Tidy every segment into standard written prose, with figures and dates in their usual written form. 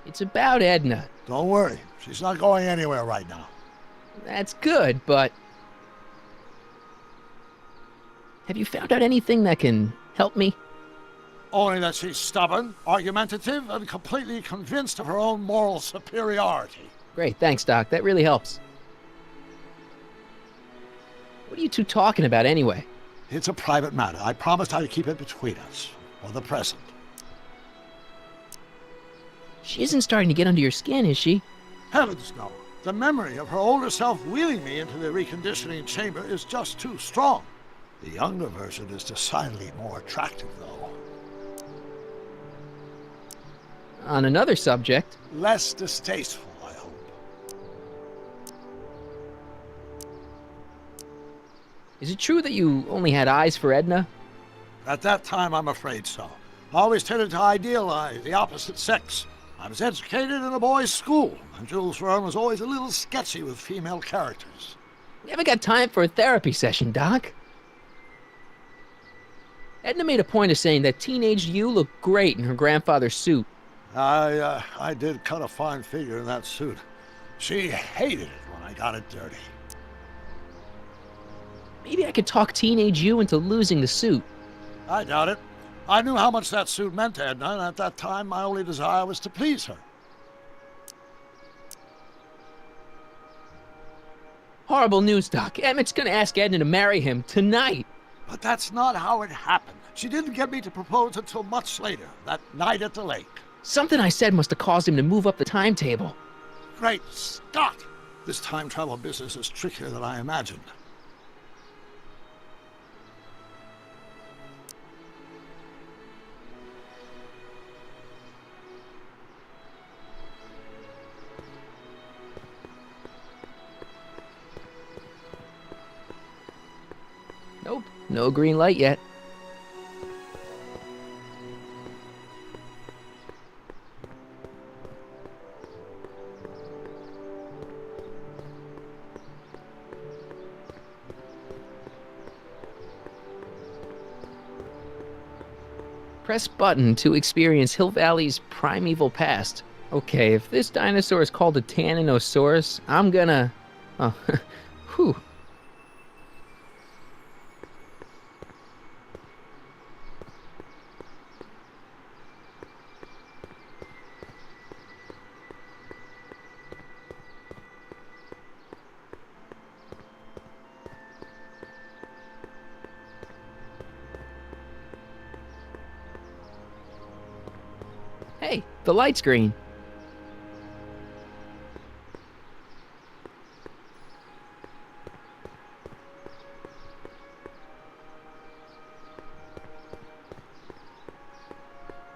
It's about Edna. Don't worry. She's not going anywhere right now. That's good, but... Have you found out anything that can help me? Only that she's stubborn, argumentative, and completely convinced of her own moral superiority. Great, thanks, Doc. That really helps. What are you two talking about anyway? It's a private matter. I promised I'd keep it between us, for the present. She isn't starting to get under your skin, is she? Heavens, no. The memory of her older self wheeling me into the reconditioning chamber is just too strong. The younger version is decidedly more attractive, though. On another subject... Less distasteful, I hope. Is it true that you only had eyes for Edna? At that time, I'm afraid so. I always tended to idealize the opposite sex. I was educated in a boys' school, and Jules Verne was always a little sketchy with female characters. Never got time for a therapy session, Doc. Edna made a point of saying that teenage you looked great in her grandfather's suit. I did cut a fine figure in that suit. She hated it when I got it dirty. Maybe I could talk teenage you into losing the suit. I doubt it. I knew how much that suit meant to Edna, and at that time my only desire was to please her. Horrible news, Doc. Emmett's gonna ask Edna to marry him tonight. But that's not how it happened. She didn't get me to propose until much later, that night at the lake. Something I said must have caused him to move up the timetable. Great Scott! This time travel business is trickier than I imagined. Nope, no green light yet. Press button to experience Hill Valley's primeval past. Okay, if this dinosaur is called a Tanninosaurus, I'm gonna... Oh, whew. Hey, the light's green.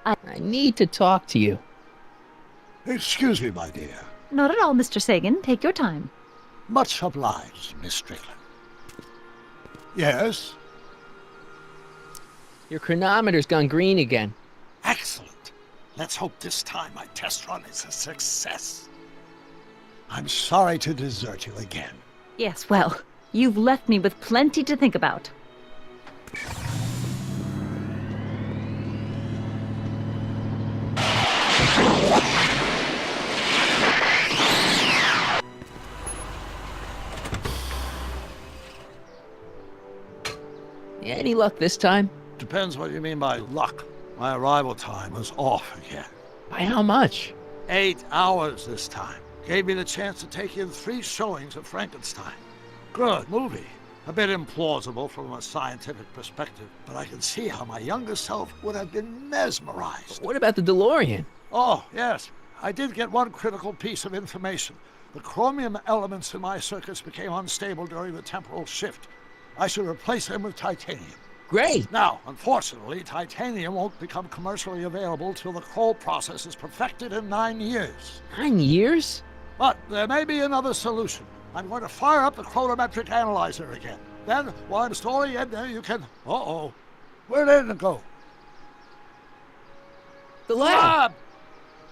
I need to talk to you. Excuse me, my dear. Not at all, Mr. Sagan. Take your time. Much obliged, Miss Strickland. Yes? Your chronometer's gone green again. Excellent. Let's hope this time my test run is a success. I'm sorry to desert you again. Yes, well, you've left me with plenty to think about. Any luck this time? Depends what you mean by luck. My arrival time was off again. By how much? 8 hours this time. Gave me the chance to take in 3 showings of Frankenstein. Good movie. A bit implausible from a scientific perspective, but I can see how my younger self would have been mesmerized. What about the DeLorean? Oh, yes. I did get one critical piece of information. The chromium elements in my circuits became unstable during the temporal shift. I should replace them with titanium. Great! Now, unfortunately, titanium won't become commercially available till the Kroll process is perfected in 9 years. 9 years? But there may be another solution. I'm going to fire up the chronometric analyzer again. Then, while I'm storing it there, you can... Uh-oh. Where did it go? The lab!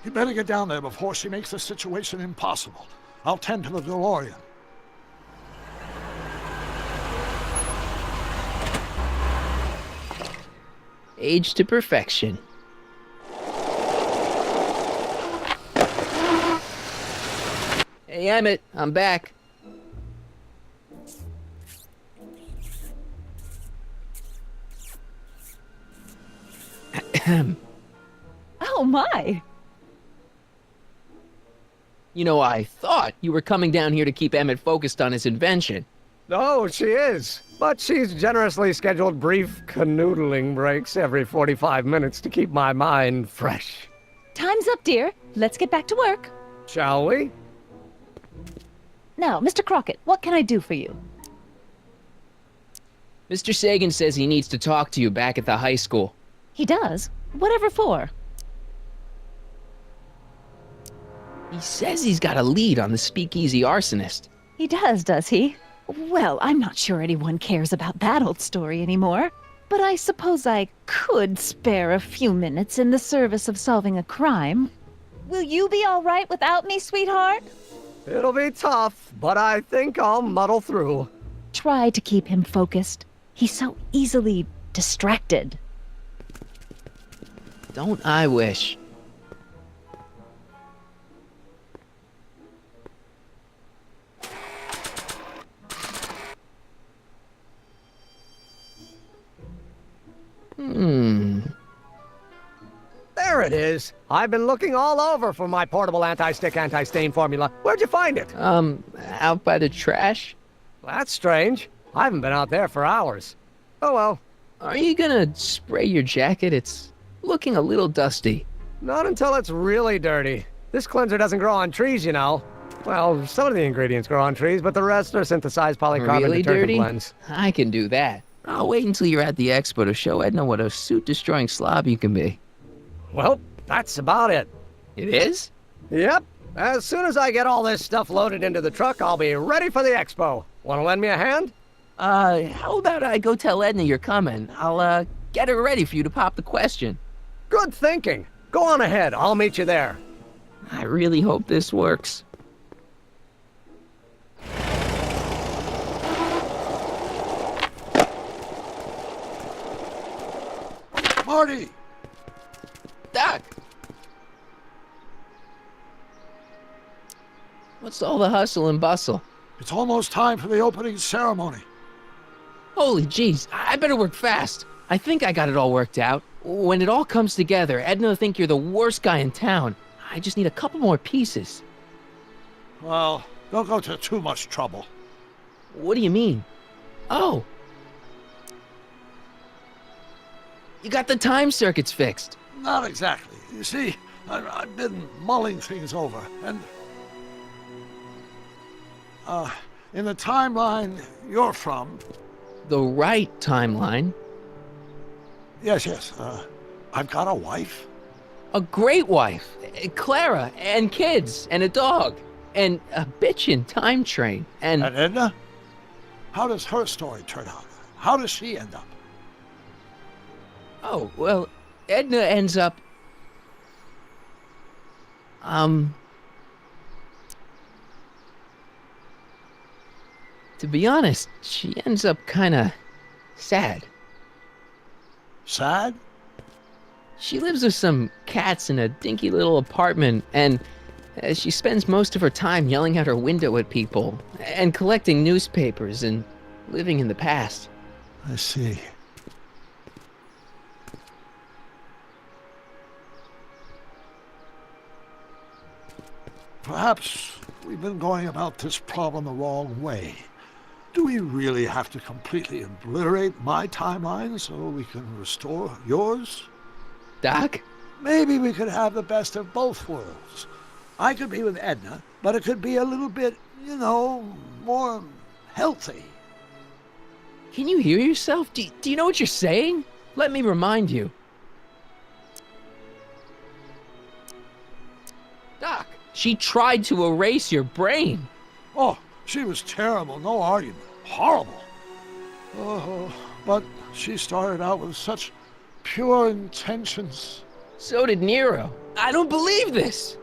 You better get down there before she makes the situation impossible. I'll tend to the DeLorean. Age to perfection. Hey, Emmett, I'm back. Oh my! You know, I thought you were coming down here to keep Emmett focused on his invention. Oh, she is. But she's generously scheduled brief canoodling breaks every 45 minutes to keep my mind fresh. Time's up, dear. Let's get back to work. Shall we? Now, Mr. Crockett, what can I do for you? Mr. Sagan says he needs to talk to you back at the high school. He does? Whatever for? He says he's got a lead on the speakeasy arsonist. He does he? Well, I'm not sure anyone cares about that old story anymore. But I suppose I could spare a few minutes in the service of solving a crime. Will you be all right without me, sweetheart? It'll be tough, but I think I'll muddle through. Try to keep him focused. He's so easily distracted. Don't I wish? There it is. I've been looking all over for my portable anti-stick, anti-stain formula. Where'd you find it? Out by the trash? That's strange. I haven't been out there for hours. Oh well. Are you gonna spray your jacket? It's looking a little dusty. Not until it's really dirty. This cleanser doesn't grow on trees, you know. Well, some of the ingredients grow on trees, but the rest are synthesized polycarbonate Really detergent dirty? blends. I can do that. I'll wait until you're at the expo to show Edna what a suit-destroying slob you can be. Well, that's about it. It is? Yep. As soon as I get all this stuff loaded into the truck, I'll be ready for the expo. Want to lend me a hand? How about I go tell Edna you're coming? I'll, get her ready for you to pop the question. Good thinking. Go on ahead. I'll meet you there. I really hope this works. Marty! Doc! What's all the hustle and bustle? It's almost time for the opening ceremony. Holy jeez, I better work fast. I think I got it all worked out. When it all comes together, Edna will think you're the worst guy in town. I just need a couple more pieces. Well, don't go to too much trouble. What do you mean? Oh! You got the time circuits fixed. Not exactly. You see, I've been mulling things over, and... in the timeline you're from... The right timeline? Yes, I've got a wife. A great wife, Clara, and kids, and a dog, and a bitchin' time train, And Edna? How does her story turn out? How does she end up? Oh, well, Edna ends up... To be honest, she ends up kinda sad. Sad? She lives with some cats in a dinky little apartment, and she spends most of her time yelling out her window at people, and collecting newspapers, and living in the past. I see. Perhaps we've been going about this problem the wrong way. Do we really have to completely obliterate my timeline so we can restore yours? Doc? Maybe we could have the best of both worlds. I could be with Edna, but it could be a little bit, more healthy. Can you hear yourself? Do you know what you're saying? Let me remind you. Doc, she tried to erase your brain. Oh, she was terrible, no argument. Horrible. Oh, but she started out with such pure intentions. So did Nero. I don't believe this.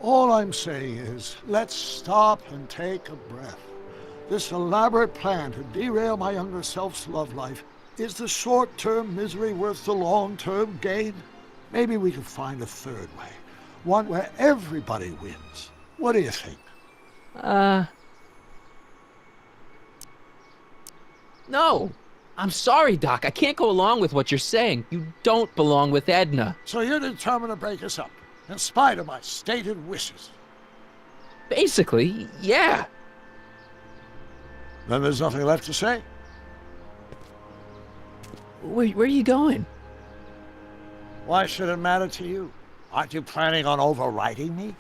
All I'm saying is, let's stop and take a breath. This elaborate plan to derail my younger self's love life, is the short-term misery worth the long-term gain? Maybe we could find a third way. One where everybody wins. What do you think? No. I'm sorry, Doc. I can't go along with what you're saying. You don't belong with Edna. So you're determined to break us up, in spite of my stated wishes. Basically, yeah. Then there's nothing left to say. Where are you going? Why should it matter to you? Aren't you planning on overriding me?